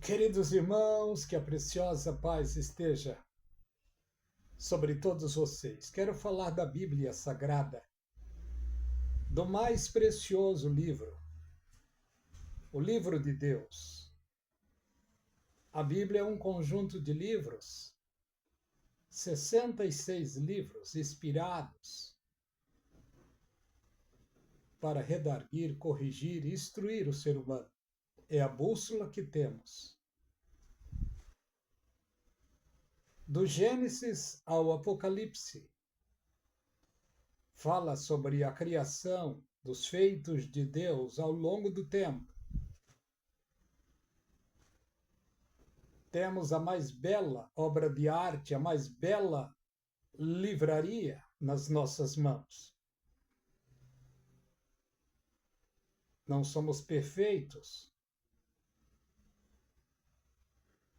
Queridos irmãos, que a preciosa paz esteja sobre todos vocês. Quero falar da Bíblia Sagrada, do mais precioso livro, o livro de Deus. A Bíblia é um conjunto de livros, 66 livros inspirados para redarguir, corrigir e instruir o ser humano. É a bússola que temos. Do Gênesis ao Apocalipse, fala sobre a criação dos feitos de Deus ao longo do tempo. Temos a mais bela obra de arte, a mais bela livraria nas nossas mãos. Não somos perfeitos,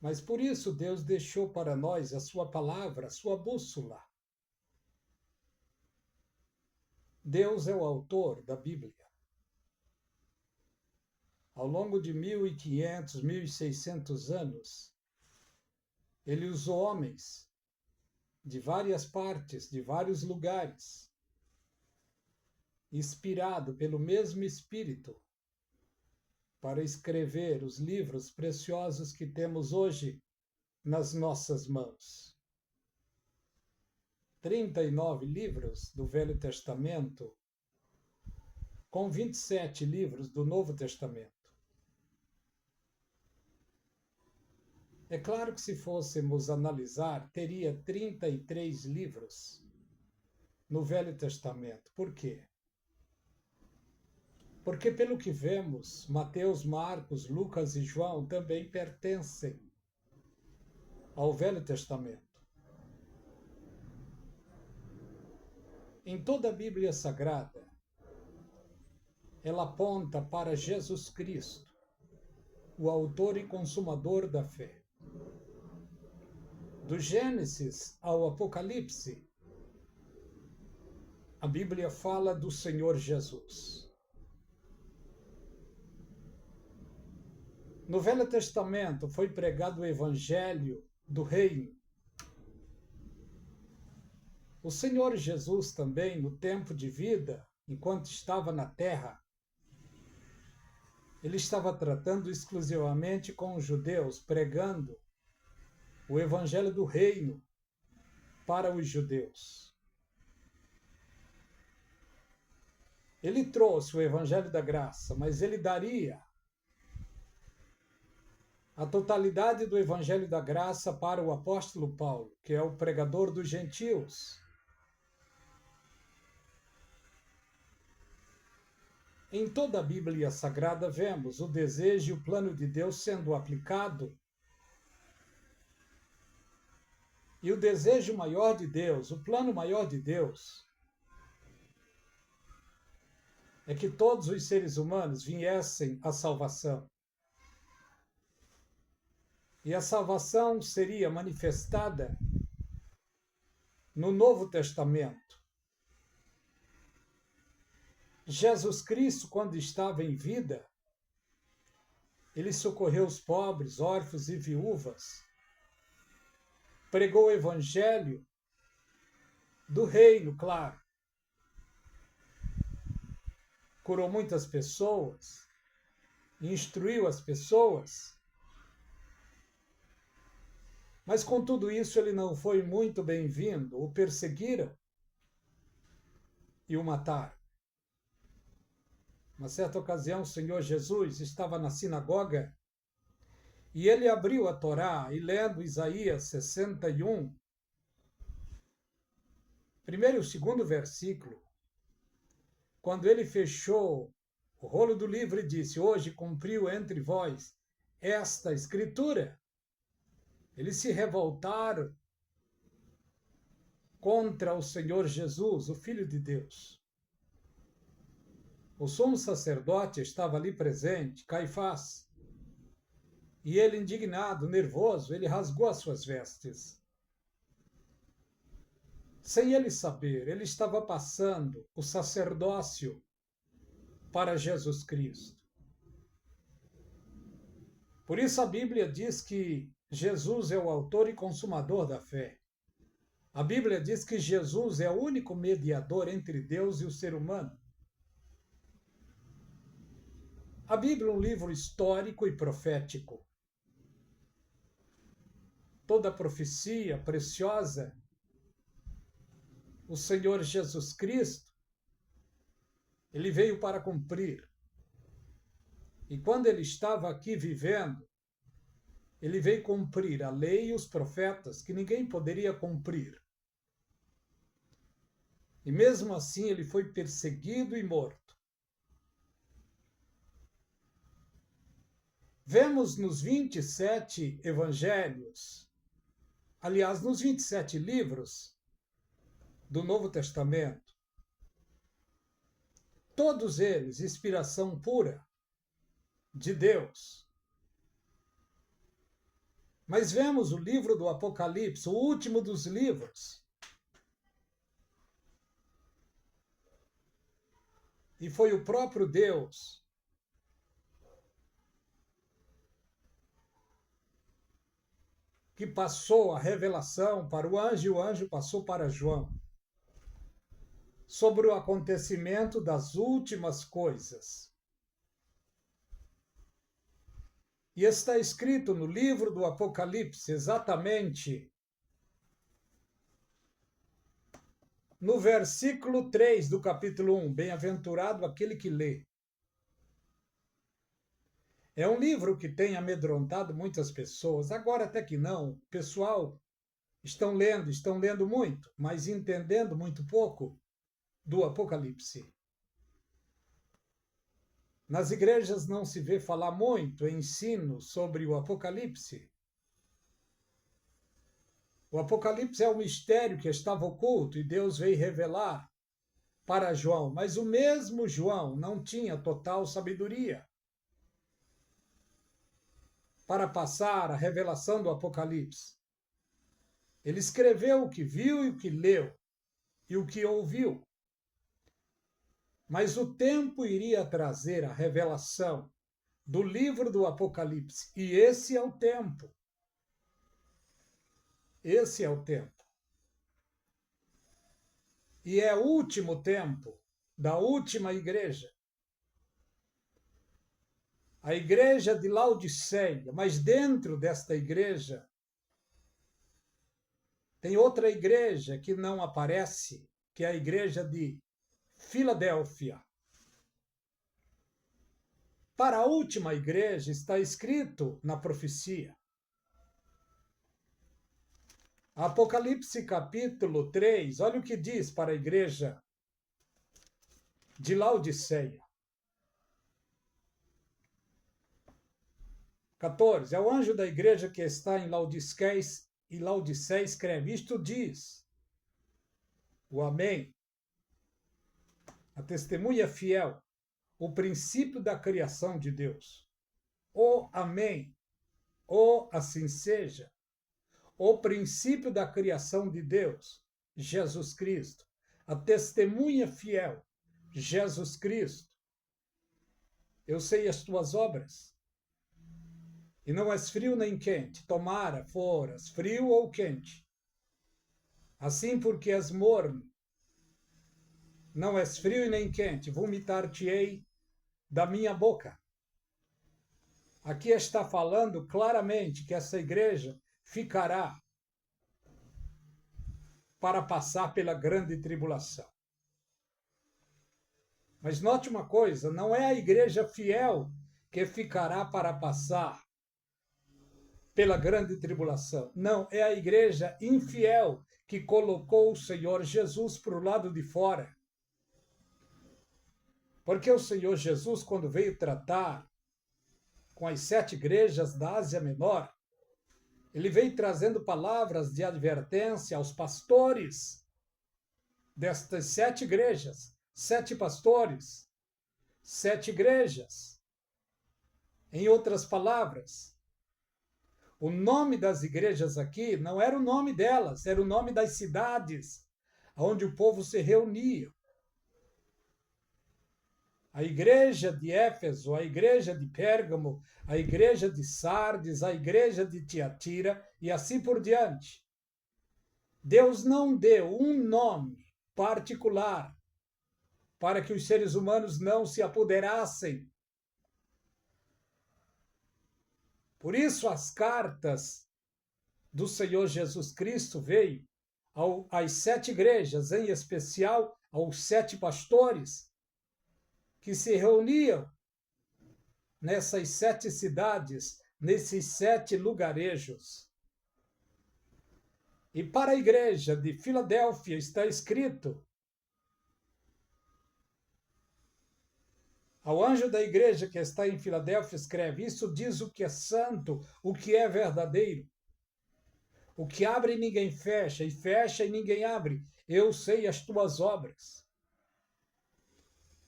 mas por isso Deus deixou para nós a sua palavra, a sua bússola. Deus é o autor da Bíblia. Ao longo de 1500, 1600 anos, ele usou homens de várias partes, de vários lugares, inspirado pelo mesmo Espírito, para escrever os livros preciosos que temos hoje nas nossas mãos. 39 livros do Velho Testamento, com 27 livros do Novo Testamento. É claro que se fôssemos analisar, teria 33 livros no Velho Testamento. Por quê? Porque, pelo que vemos, Mateus, Marcos, Lucas e João também pertencem ao Velho Testamento. Em toda a Bíblia Sagrada, ela aponta para Jesus Cristo, o autor e consumador da fé. Do Gênesis ao Apocalipse, a Bíblia fala do Senhor Jesus. No Velho Testamento foi pregado o Evangelho do Reino. O Senhor Jesus também, no tempo de vida, enquanto estava na terra, ele estava tratando exclusivamente com os judeus, pregando o Evangelho do Reino para os judeus. Ele trouxe o Evangelho da graça, mas ele daria a totalidade do Evangelho da graça para o apóstolo Paulo, que é o pregador dos gentios. Em toda a Bíblia Sagrada vemos o desejo e o plano de Deus sendo aplicado. E o desejo maior de Deus, o plano maior de Deus, é que todos os seres humanos viessem à salvação. E a salvação seria manifestada no Novo Testamento. Jesus Cristo, quando estava em vida, ele socorreu os pobres, órfãos e viúvas, pregou o Evangelho do Reino, claro. Curou muitas pessoas, instruiu as pessoas, mas com tudo isso ele não foi muito bem-vindo, o perseguiram e o mataram. Uma certa ocasião, o Senhor Jesus estava na sinagoga e ele abriu a Torá e lendo Isaías 61, primeiro e o segundo versículo, quando ele fechou o rolo do livro e disse: hoje cumpriu entre vós esta escritura. Eles se revoltaram contra o Senhor Jesus, o Filho de Deus. O sumo sacerdote estava ali presente, Caifás, e ele, indignado, nervoso, ele rasgou as suas vestes. Sem ele saber, ele estava passando o sacerdócio para Jesus Cristo. Por isso a Bíblia diz que Jesus é o autor e consumador da fé. A Bíblia diz que Jesus é o único mediador entre Deus e o ser humano. A Bíblia é um livro histórico e profético. Toda profecia preciosa, o Senhor Jesus Cristo, ele veio para cumprir. E quando ele estava aqui vivendo, ele veio cumprir a lei e os profetas que ninguém poderia cumprir. E mesmo assim ele foi perseguido e morto. Vemos nos 27 evangelhos, aliás, nos 27 livros do Novo Testamento, todos eles inspiração pura de Deus. Mas vemos o livro do Apocalipse, o último dos livros. E foi o próprio Deus que passou a revelação para o anjo, e o anjo passou para João, sobre o acontecimento das últimas coisas. E está escrito no livro do Apocalipse, exatamente no versículo 3 do capítulo 1, bem-aventurado aquele que lê. É um livro que tem amedrontado muitas pessoas, agora até que não, o pessoal estão lendo muito, mas entendendo muito pouco do Apocalipse. Nas igrejas não se vê falar muito em ensino sobre o Apocalipse. O Apocalipse é um mistério que estava oculto e Deus veio revelar para João, mas o mesmo João não tinha total sabedoria para passar a revelação do Apocalipse. Ele escreveu o que viu e o que leu e o que ouviu. Mas o tempo iria trazer a revelação do livro do Apocalipse. E esse é o tempo. Esse é o tempo. E é o último tempo da última igreja. A igreja de Laodiceia. Mas dentro desta igreja tem outra igreja que não aparece, que é a igreja de Filadélfia. Para a última igreja está escrito na profecia. Apocalipse capítulo 3, olha o que diz para a igreja de Laodiceia. 14. É o anjo da igreja que está em Laodiceia escreve: isto diz o Amém, a testemunha fiel, o princípio da criação de Deus. O Amém, o assim seja, o princípio da criação de Deus, Jesus Cristo. A testemunha fiel, Jesus Cristo. Eu sei as tuas obras. E não és frio nem quente, tomara foras frio ou quente. Assim porque és morno, não és frio e nem quente, vomitar-te-ei da minha boca. Aqui está falando claramente que essa igreja ficará para passar pela grande tribulação. Mas note uma coisa, não é a igreja fiel que ficará para passar pela grande tribulação. Não, é a igreja infiel que colocou o Senhor Jesus para o lado de fora. Porque o Senhor Jesus, quando veio tratar com as 7 igrejas da Ásia Menor, ele veio trazendo palavras de advertência aos pastores destas 7 igrejas, 7 pastores, 7 igrejas. Em outras palavras, o nome das igrejas aqui não era o nome delas, era o nome das cidades onde o povo se reunia. a igreja de Éfeso, a igreja de Pérgamo, a igreja de Sardes, a igreja de Tiatira e assim por diante. Deus não deu um nome particular para que os seres humanos não se apoderassem. Por isso as cartas do Senhor Jesus Cristo veio às 7 igrejas, em especial aos 7 pastores que se reuniam nessas 7 cidades, nesses 7 lugarejos. E para a igreja de Filadélfia está escrito: ao anjo da igreja que está em Filadélfia escreve: isso diz o que é santo, o que é verdadeiro. O que abre ninguém fecha, e fecha e ninguém abre. Eu sei as tuas obras.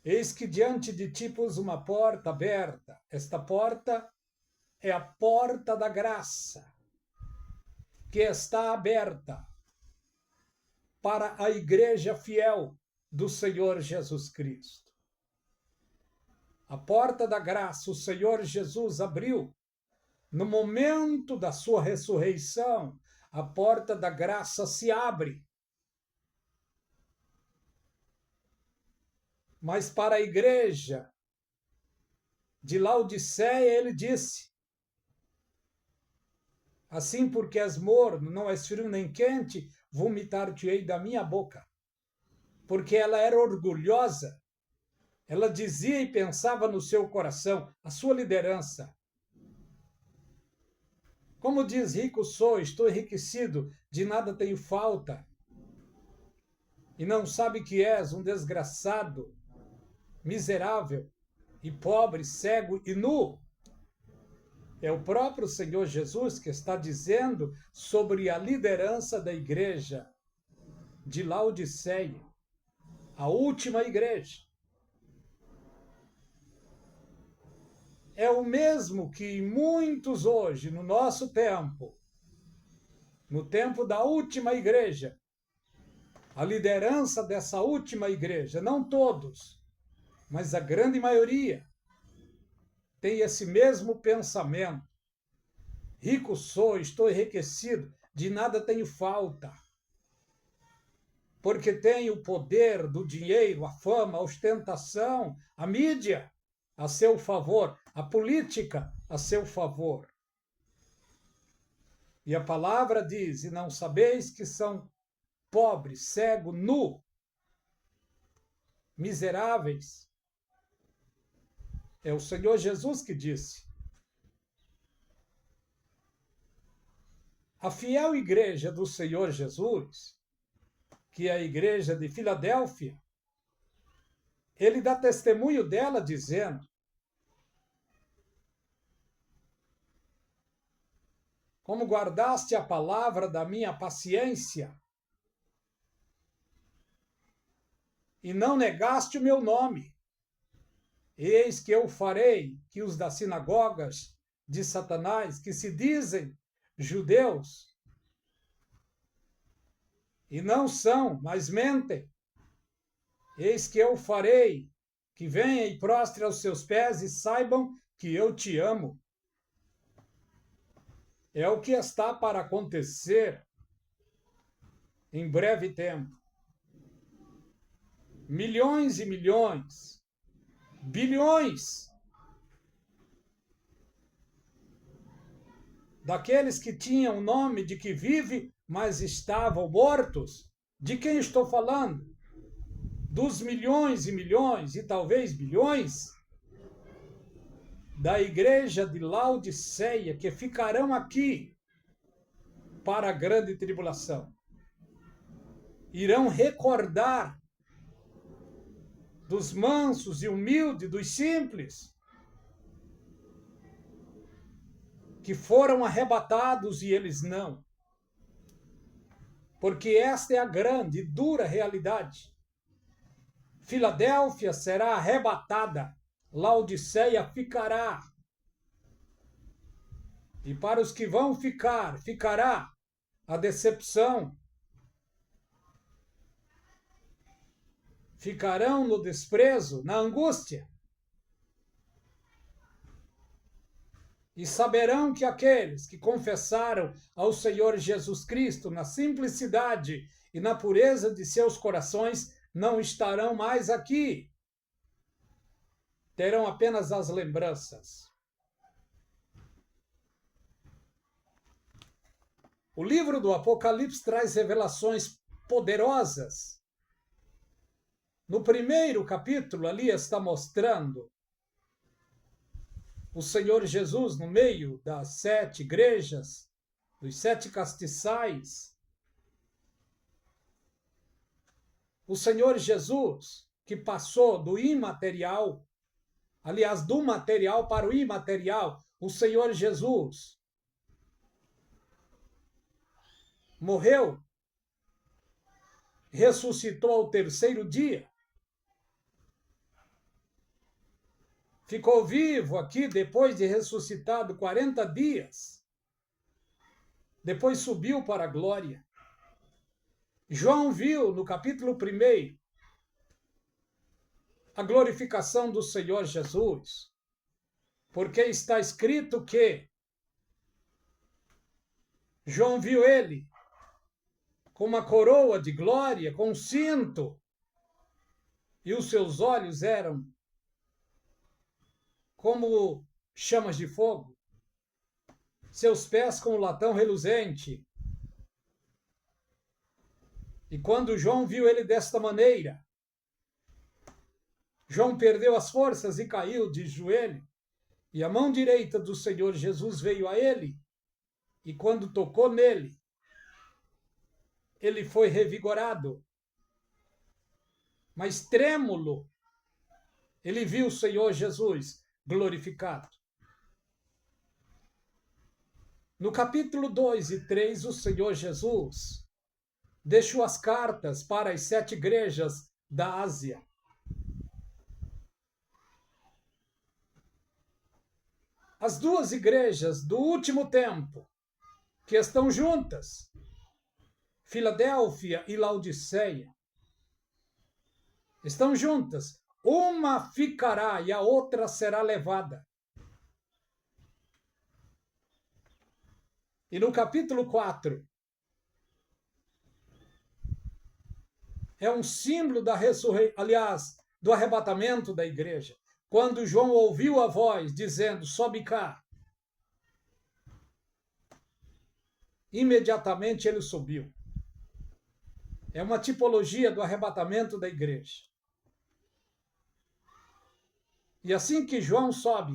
Eis que diante de ti pus uma porta aberta. Esta porta é a porta da graça, que está aberta para a igreja fiel do Senhor Jesus Cristo. A porta da graça o Senhor Jesus abriu no momento da sua ressurreição. A porta da graça se abre. Mas para a igreja de Laodiceia ele disse: assim porque és morno, não és frio nem quente, vomitar-te-ei da minha boca. Porque ela era orgulhosa. Ela dizia e pensava no seu coração, a sua liderança: como diz, rico sou, estou enriquecido, de nada tenho falta. E não sabe que és um desgraçado, miserável e pobre, cego e nu. É o próprio Senhor Jesus que está dizendo sobre a liderança da igreja de Laodiceia, a última igreja. É o mesmo que muitos hoje, no nosso tempo, no tempo da última igreja, a liderança dessa última igreja, não todos, mas a grande maioria, tem esse mesmo pensamento. Rico sou, estou enriquecido, de nada tenho falta. Porque tenho o poder do dinheiro, a fama, a ostentação, a mídia a seu favor, a política a seu favor. E a palavra diz: e não sabeis que são pobres, cego, nu, miseráveis. É o Senhor Jesus que disse. A fiel igreja do Senhor Jesus, que é a igreja de Filadélfia, ele dá testemunho dela dizendo: como guardaste a palavra da minha paciência e não negaste o meu nome, eis que eu farei que os das sinagogas de Satanás, que se dizem judeus e não são, mas mentem, eis que eu farei que venham e prostrem aos seus pés e saibam que eu te amo. É o que está para acontecer em breve tempo. Milhões e milhões, bilhões daqueles que tinham o nome de que vive, mas estavam mortos. De quem estou falando? Dos milhões e milhões e talvez bilhões da igreja de Laodiceia que ficarão aqui para a grande tribulação. Irão recordar dos mansos e humildes, dos simples, que foram arrebatados e eles não. Porque esta é a grande e dura realidade. Filadélfia será arrebatada, Laodiceia ficará. E para os que vão ficar, ficará a decepção. Ficarão no desprezo, na angústia. E saberão que aqueles que confessaram ao Senhor Jesus Cristo na simplicidade e na pureza de seus corações não estarão mais aqui. Terão apenas as lembranças. O livro do Apocalipse traz revelações poderosas. No primeiro capítulo, ali está mostrando o Senhor Jesus no meio das 7 igrejas, dos 7 castiçais. O Senhor Jesus, que passou do imaterial, aliás, do material para o imaterial, o Senhor Jesus morreu, ressuscitou ao 3º dia, ficou vivo aqui depois de ressuscitado 40 dias, depois subiu para a glória. João viu no capítulo 1 a glorificação do Senhor Jesus, porque está escrito que João viu ele com uma coroa de glória, com um cinto, e os seus olhos eram como chamas de fogo, seus pés como latão reluzente. E quando João viu ele desta maneira, João perdeu as forças e caiu de joelho, e a mão direita do Senhor Jesus veio a ele, e quando tocou nele, ele foi revigorado. Mas trêmulo, ele viu o Senhor Jesus glorificado. No capítulo 2 e 3, o Senhor Jesus deixou as cartas para as 7 igrejas da Ásia. As 2 igrejas do último tempo, que estão juntas, Filadélfia e Laodiceia, estão juntas. Uma ficará e a outra será levada. E no capítulo 4, é um símbolo da ressurreição, aliás, do arrebatamento da igreja. Quando João ouviu a voz dizendo, sobe cá, imediatamente ele subiu. É uma tipologia do arrebatamento da igreja. E assim que João sobe,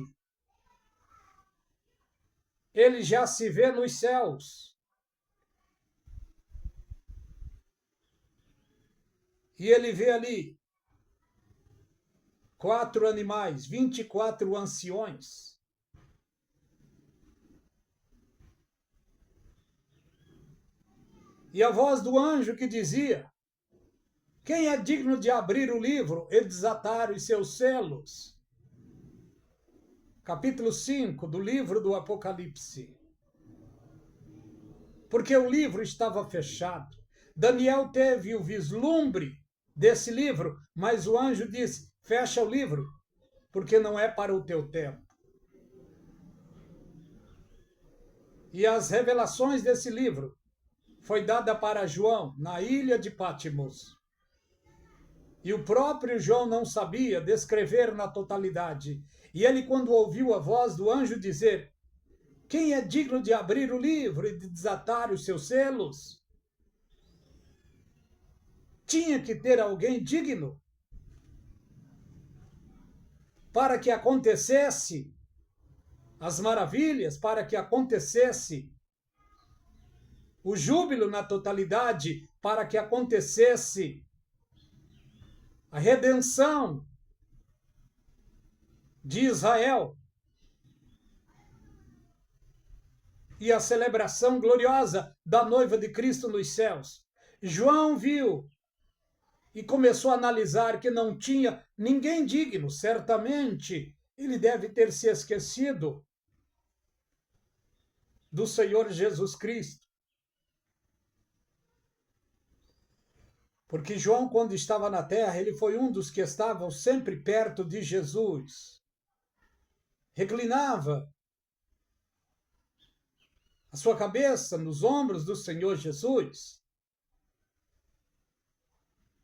ele já se vê nos céus. E ele vê ali 4 animais, 24 anciões. E a voz do anjo que dizia, quem é digno de abrir o livro e desatar os seus selos? Capítulo 5 do livro do Apocalipse. Porque o livro estava fechado. Daniel teve o vislumbre desse livro, mas o anjo disse, fecha o livro, porque não é para o teu tempo. E as revelações desse livro foi dada para João na ilha de Patmos. E o próprio João não sabia descrever na totalidade. E ele, quando ouviu a voz do anjo dizer, quem é digno de abrir o livro e de desatar os seus selos? Tinha que ter alguém digno para que acontecesse as maravilhas, para que acontecesse o júbilo na totalidade, para que acontecesse a redenção de Israel e a celebração gloriosa da noiva de Cristo nos céus. João viu e começou a analisar que não tinha ninguém digno. Certamente ele deve ter se esquecido do Senhor Jesus Cristo. Porque João, quando estava na terra, ele foi um dos que estavam sempre perto de Jesus. Reclinava a sua cabeça nos ombros do Senhor Jesus,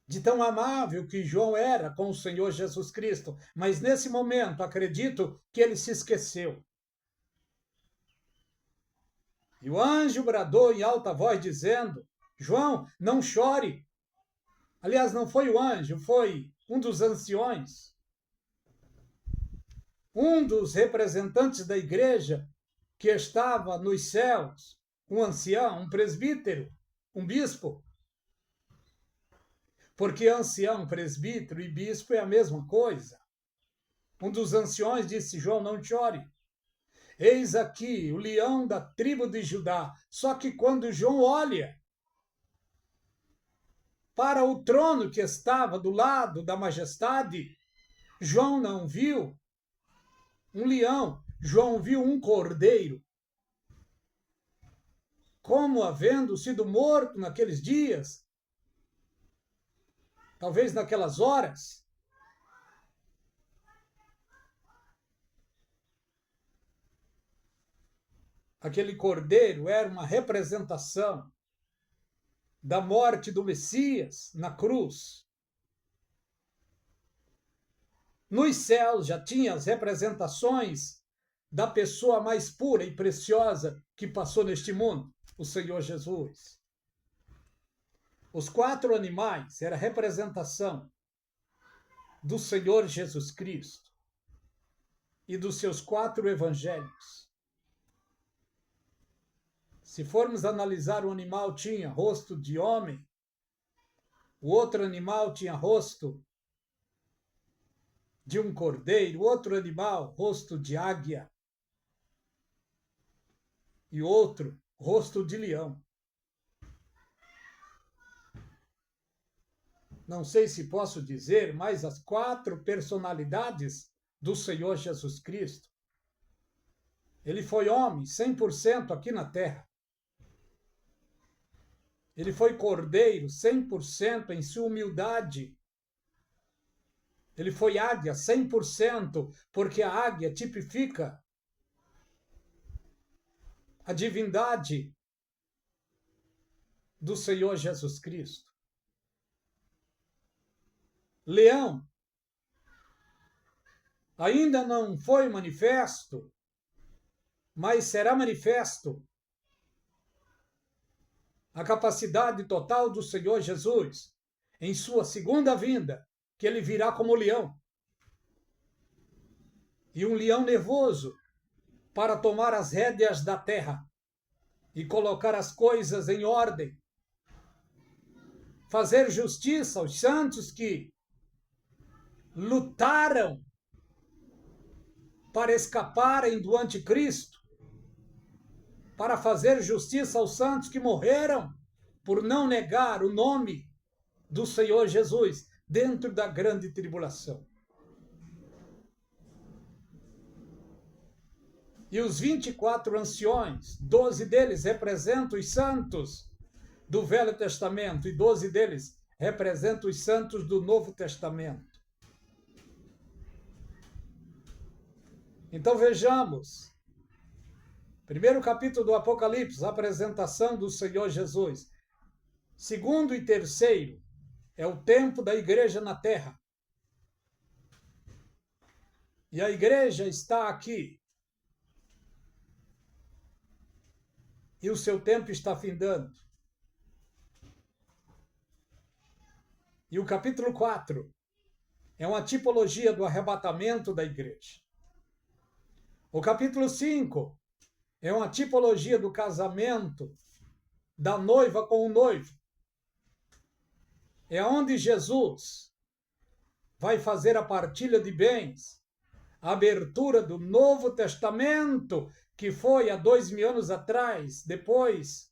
de tão amável que João era com o Senhor Jesus Cristo. Mas nesse momento, acredito que ele se esqueceu. E o anjo bradou em alta voz, dizendo: João, não chore. Aliás, não foi o anjo, foi um dos anciões, um dos representantes da igreja que estava nos céus, um ancião, um presbítero, um bispo. Porque ancião, presbítero e bispo é a mesma coisa. Um dos anciões disse: João, não chore. Eis aqui o leão da tribo de Judá. Só que quando João olha para o trono que estava do lado da majestade, João não viu um leão, João viu um cordeiro. Como havendo sido morto naqueles dias, talvez naquelas horas, aquele cordeiro era uma representação da morte do Messias na cruz. Nos céus já tinha as representações da pessoa mais pura e preciosa que passou neste mundo, o Senhor Jesus. Os 4 animais era a representação do Senhor Jesus Cristo e dos seus 4 evangelhos. Se formos analisar, o animal tinha rosto de homem, o outro animal tinha rosto de um cordeiro, outro animal, rosto de águia, e outro, rosto de leão. Não sei se posso dizer, mas as 4 personalidades do Senhor Jesus Cristo. Ele foi homem 100% aqui na terra. Ele foi cordeiro 100% em sua humildade. Ele foi águia 100%, porque a águia tipifica a divindade do Senhor Jesus Cristo. Leão ainda não foi manifesto, mas será manifesto a capacidade total do Senhor Jesus em sua segunda vinda, que ele virá como leão. E um leão nervoso para tomar as rédeas da terra e colocar as coisas em ordem. Fazer justiça aos santos que lutaram para escaparem do anticristo, para fazer justiça aos santos que morreram por não negar o nome do Senhor Jesus dentro da grande tribulação. E os 24 anciões, 12 deles representam os santos do Velho Testamento e 12 deles representam os santos do Novo Testamento. Então vejamos, primeiro capítulo do Apocalipse, a apresentação do Senhor Jesus. Segundo e terceiro é o tempo da igreja na terra. E a igreja está aqui. E o seu tempo está findando. E o capítulo 4 é uma tipologia do arrebatamento da igreja. O capítulo 5 é uma tipologia do casamento da noiva com o noivo. É onde Jesus vai fazer a partilha de bens, a abertura do Novo Testamento, que foi há 2000 anos atrás, depois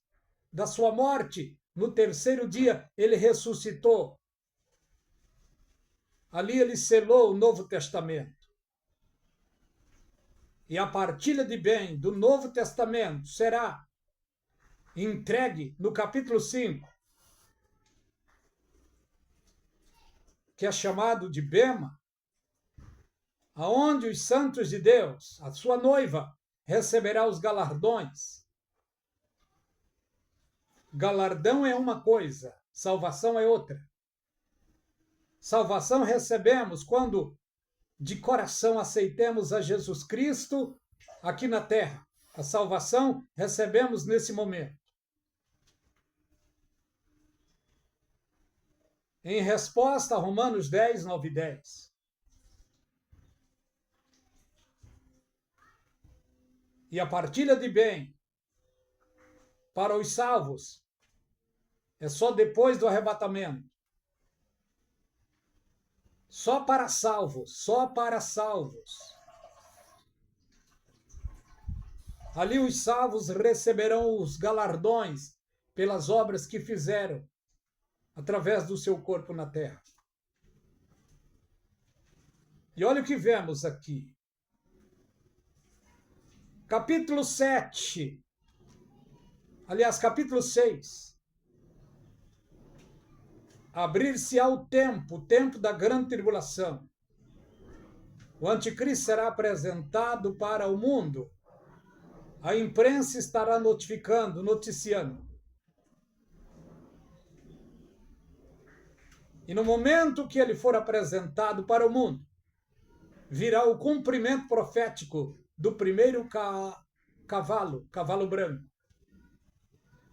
da sua morte. No terceiro dia, ele ressuscitou. Ali ele selou o Novo Testamento. E a partilha de bem do Novo Testamento será entregue no capítulo 5, que é chamado de Bema, aonde os santos de Deus, a sua noiva, receberá os galardões. Galardão é uma coisa, salvação é outra. Salvação recebemos quando de coração aceitemos a Jesus Cristo aqui na terra. A salvação recebemos nesse momento. Em resposta a Romanos 10, 9 e 10. E a partilha de bem para os salvos é só depois do arrebatamento. Só para salvos, só para salvos. Ali os salvos receberão os galardões pelas obras que fizeram através do seu corpo na terra. E olha o que vemos aqui. Capítulo 7. Aliás, capítulo 6. Abrir-se-á o tempo da grande tribulação. O anticristo será apresentado para o mundo. A imprensa estará noticiando. E no momento que ele for apresentado para o mundo, virá o cumprimento profético do primeiro cavalo branco.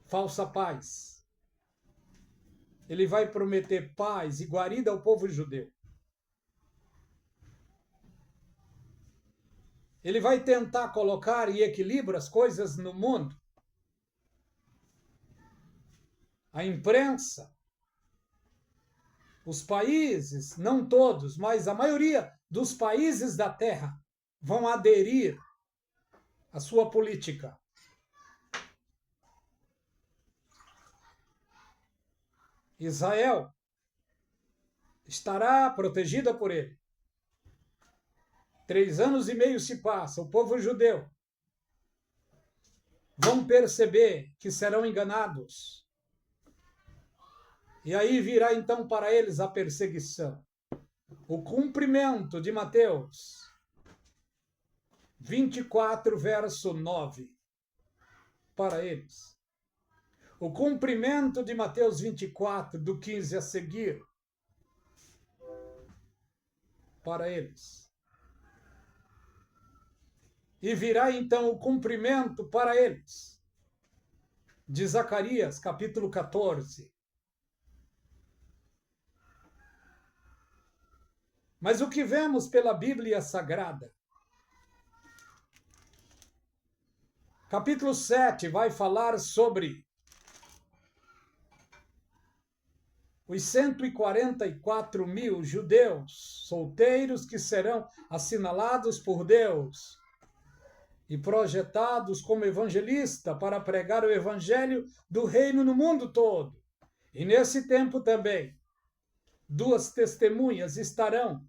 Falsa paz. Ele vai prometer paz e guarida ao povo judeu. Ele vai tentar colocar em equilíbrio as coisas no mundo. A imprensa, os países, não todos, mas a maioria dos países da terra vão aderir à sua política. Israel estará protegida por ele. 3 anos e meio se passa, o povo judeu vão perceber que serão enganados. E aí virá então para eles a perseguição. O cumprimento de Mateus 24, verso 9, para eles. O cumprimento de Mateus 24, do 15 a seguir, para eles. E virá então o cumprimento para eles, de Zacarias, capítulo 14. Mas o que vemos pela Bíblia Sagrada? Capítulo 7 vai falar sobre os 144 mil judeus solteiros que serão assinalados por Deus e projetados como evangelista para pregar o evangelho do reino no mundo todo. E nesse tempo também, 2 testemunhas estarão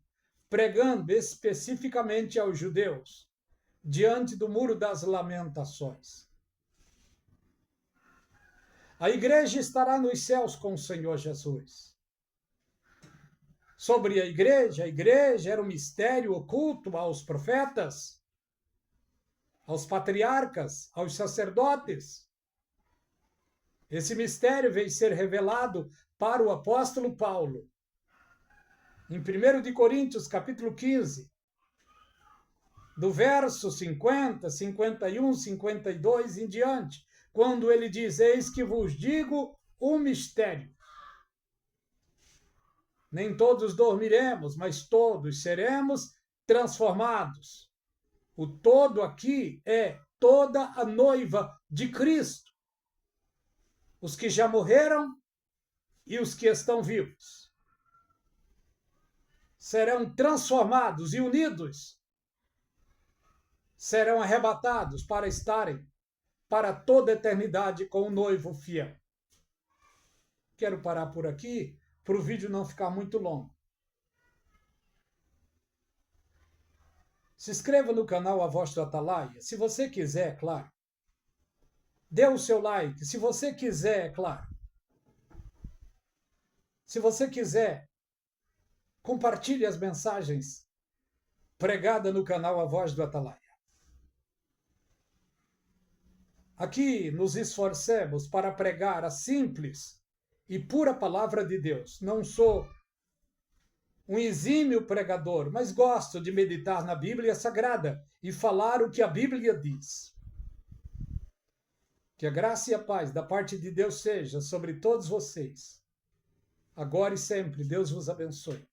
pregando especificamente aos judeus diante do Muro das Lamentações. A igreja estará nos céus com o Senhor Jesus. Sobre a igreja era um mistério oculto aos profetas, aos patriarcas, aos sacerdotes. Esse mistério veio ser revelado para o apóstolo Paulo. Em 1 de Coríntios, capítulo 15, do verso 50, 51, 52 em diante, quando ele diz: eis que vos digo um mistério. Nem todos dormiremos, mas todos seremos transformados. O todo aqui é toda a noiva de Cristo. Os que já morreram e os que estão vivos serão transformados e unidos. Serão arrebatados para estarem para toda a eternidade com o noivo fiel. Quero parar por aqui, para o vídeo não ficar muito longo. Se inscreva no canal A Voz do Atalaia, se você quiser, claro. Dê o seu like, se você quiser, claro. Se você quiser, compartilhe as mensagens pregadas no canal A Voz do Atalaia. aqui nos esforcemos para pregar a simples e pura palavra de Deus. Não sou um exímio pregador, mas gosto de meditar na Bíblia Sagrada e falar o que a Bíblia diz. Que a graça e a paz da parte de Deus seja sobre todos vocês. Agora e sempre, Deus vos abençoe.